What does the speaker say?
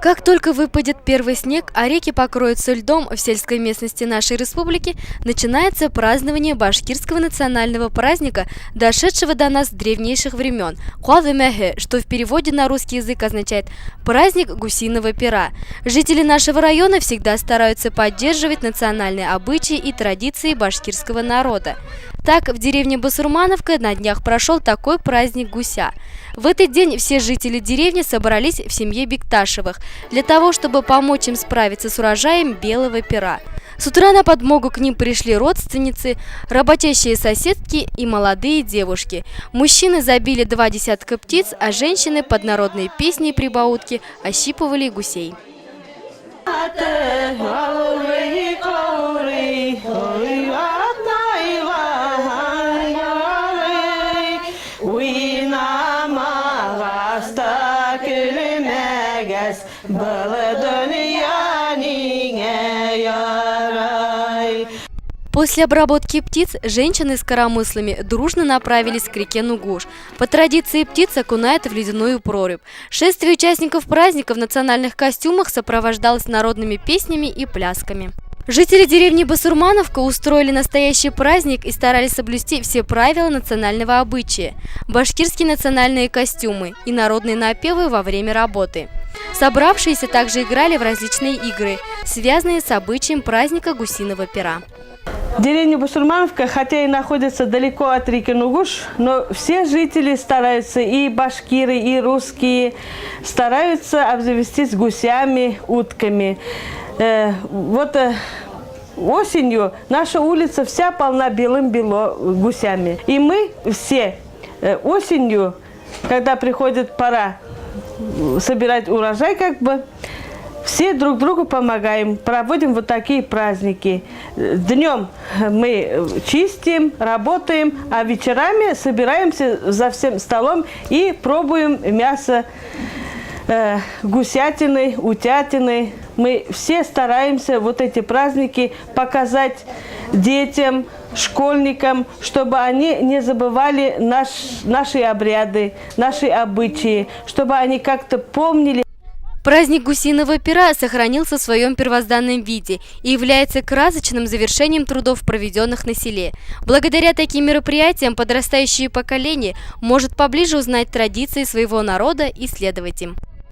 Как только выпадет первый снег, а реки покроются льдом в сельской местности нашей республики, начинается празднование башкирского национального праздника, дошедшего до нас с древнейших времен – Куавы-Мехе, что в переводе на русский язык означает «праздник гусиного пера». Жители нашего района всегда стараются поддерживать национальные обычаи и традиции башкирского народа. Так, в деревне Басурмановка на днях прошел такой праздник гуся. В этот день все жители деревни собрались в семье Бекташевых для того, чтобы помочь им справиться с урожаем белого пера. С утра на подмогу к ним пришли родственницы, работящие соседки и молодые девушки. Мужчины забили 2 десятка птиц, а женщины под народные песни и прибаутки ощипывали гусей. После обработки птиц женщины с коромыслами дружно направились к реке Нугуш. По традиции птиц окунают в ледяную прорубь. Шествие участников праздника в национальных костюмах сопровождалось народными песнями и плясками. Жители деревни Басурмановка устроили настоящий праздник и старались соблюсти все правила национального обычая, башкирские национальные костюмы и народные напевы во время работы. Собравшиеся также играли в различные игры, связанные с обычаем праздника гусиного пера. Деревня Басурмановка, хотя и находится далеко от реки Нугуш, но все жители стараются, и башкиры, и русские, стараются обзавестись гусями, утками. Осенью наша улица вся полна белым-бело гусями. И мы все осенью, когда приходит пора собирать урожай, все друг другу помогаем, проводим вот такие праздники. Днем мы чистим, работаем, а вечерами собираемся за всем столом и пробуем мясо гусятины, утятины. Мы все стараемся вот эти праздники показать детям, школьникам, чтобы они не забывали наши обряды, наши обычаи, чтобы они как-то помнили. Праздник гусиного пера сохранился в своем первозданном виде и является красочным завершением трудов, проведенных на селе. Благодаря таким мероприятиям подрастающее поколение может поближе узнать традиции своего народа и следовать им.